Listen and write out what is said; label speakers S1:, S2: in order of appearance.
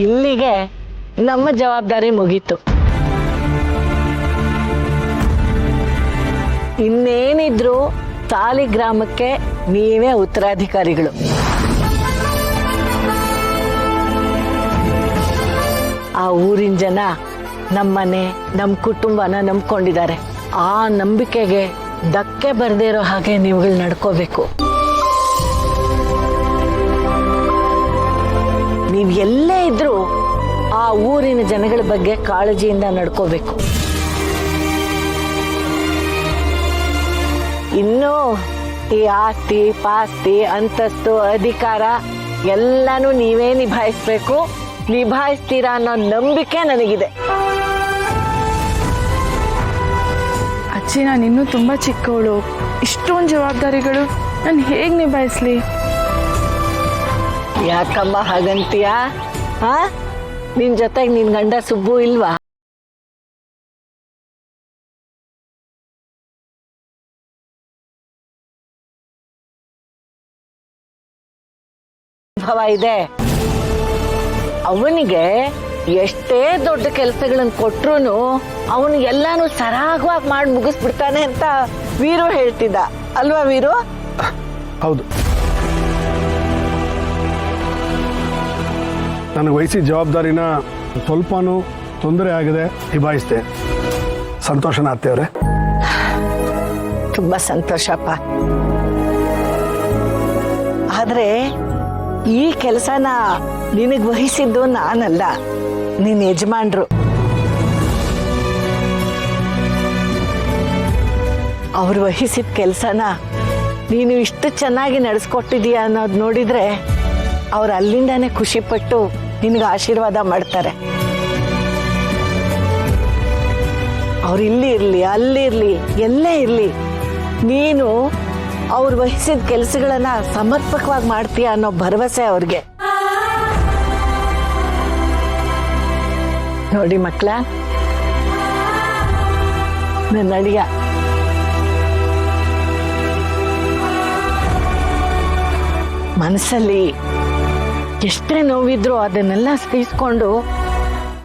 S1: ಇಲ್ಲಿಗೆ ನಮ್ಮ ಜವಾಬ್ದಾರಿ ಮುಗೀತು. ಇನ್ನೇನಿದ್ರು ಸಾಲಿಗ್ರಾಮಕ್ಕೆ ನೀವೇ ಉತ್ತರಾಧಿಕಾರಿಗಳು. ಆ ಊರಿನ ಜನ ನಮ್ಮನೆ ನಮ್ಮ ಕುಟುಂಬನ ನಂಬ್ಕೊಂಡಿದ್ದಾರೆ. ಆ ನಂಬಿಕೆಗೆ ಧಕ್ಕೆ ಬರ್ದೇ ಇರೋ ಹಾಗೆ ನೀವುಗಳು ನಡ್ಕೋಬೇಕು. ನೀವು ಎಲ್ಲೇ ಇದ್ರೂ ಆ ಊರಿನ ಜನಗಳ ಬಗ್ಗೆ ಕಾಳಜಿಯಿಂದ ನಡ್ಕೋಬೇಕು. ಇನ್ನು ಈ ಆಸ್ತಿ ಪಾಸ್ತಿ ಅಂತಸ್ತು ಅಧಿಕಾರ ಎಲ್ಲಾನು ನೀವೇ ನಿಭಾಯಿಸ್ಬೇಕು. ನಿಭಾಯಿಸ್ತೀರಾ ಅನ್ನೋ ನಂಬಿಕೆ ನನಗಿದೆ.
S2: ಅಜ್ಜಿ, ನಾನು ಇನ್ನೂ ತುಂಬ ಚಿಕ್ಕವಳು. ಇಷ್ಟೊಂದು ಜವಾಬ್ದಾರಿಗಳು ನಾನು ಹೇಗೆ ನಿಭಾಯಿಸ್ಲಿ?
S1: ಯಾಕಮ್ಮ ಹಾಗಂತೀಯಾ? ನಿನ್ ಜೊತೆಗೆ ನಿನ್ ಗಂಡ ಸುಬ್ಬು ಇಲ್ವಾ? ಅನುಭವ ಇದೆ. ಅವನಿಗೆ ಎಷ್ಟೇ ದೊಡ್ಡ ಕೆಲಸಗಳನ್ನ ಕೊಟ್ರು ಅವನು ಎಲ್ಲಾನು ಸರಾಗವಾಗಿ ಮಾಡಿ ಮುಗಿಸ್ಬಿಡ್ತಾನೆ ಅಂತ ವೀರು ಹೇಳ್ತಿದ್ದ ಅಲ್ವಾ ವೀರು?
S3: ಹೌದು. ನನಗೆ ವಹಿಸಿದ ಜವಾಬ್ದಾರಿನ ಸ್ವಲ್ಪನೂ ತೊಂದರೆ ಆಗದೆ ನಿಭಾಯಿಸಿದೆ. ಸಂತೋಷನ ಅತ್ತೆಯವರೇ?
S1: ತುಂಬಾ ಸಂತೋಷಪ್ಪ. ಆದ್ರೆ ಈ ಕೆಲಸನ ನಿನಗ್ ವಹಿಸಿದ್ದು ನಾನಲ್ಲ, ನಿನ್ ಯಜಮಾನ್ರು. ಅವ್ರು ವಹಿಸಿದ ಕೆಲಸನ ನೀನು ಇಷ್ಟು ಚೆನ್ನಾಗಿ ನಡೆಸ್ಕೊಟ್ಟಿದೀಯ ಅನ್ನೋದು ನೋಡಿದ್ರೆ ಅವ್ರು ಅಲ್ಲಿಂದಾನೆ ಖುಷಿ ಪಟ್ಟು ನಿನಗೆ ಆಶೀರ್ವಾದ ಮಾಡ್ತಾರೆ. ಅವ್ರು ಇಲ್ಲಿ ಇರ್ಲಿ, ಅಲ್ಲಿರ್ಲಿ, ಎಲ್ಲೇ ಇರ್ಲಿ, ನೀನು ಅವ್ರು ವಹಿಸಿದ ಕೆಲಸಗಳನ್ನ ಸಮರ್ಪಕವಾಗಿ ಮಾಡ್ತೀಯ ಅನ್ನೋ ಭರವಸೆ ಅವ್ರಿಗೆ. ನೋಡಿ ಮಕ್ಕಳ, ನನ್ನ ಅಳಿಯ ಮನಸ್ಸಲ್ಲಿ ಎಷ್ಟೇ ನೋವಿದ್ರು ಅದನ್ನೆಲ್ಲ ಸಹಿಸ್ಕೊಂಡು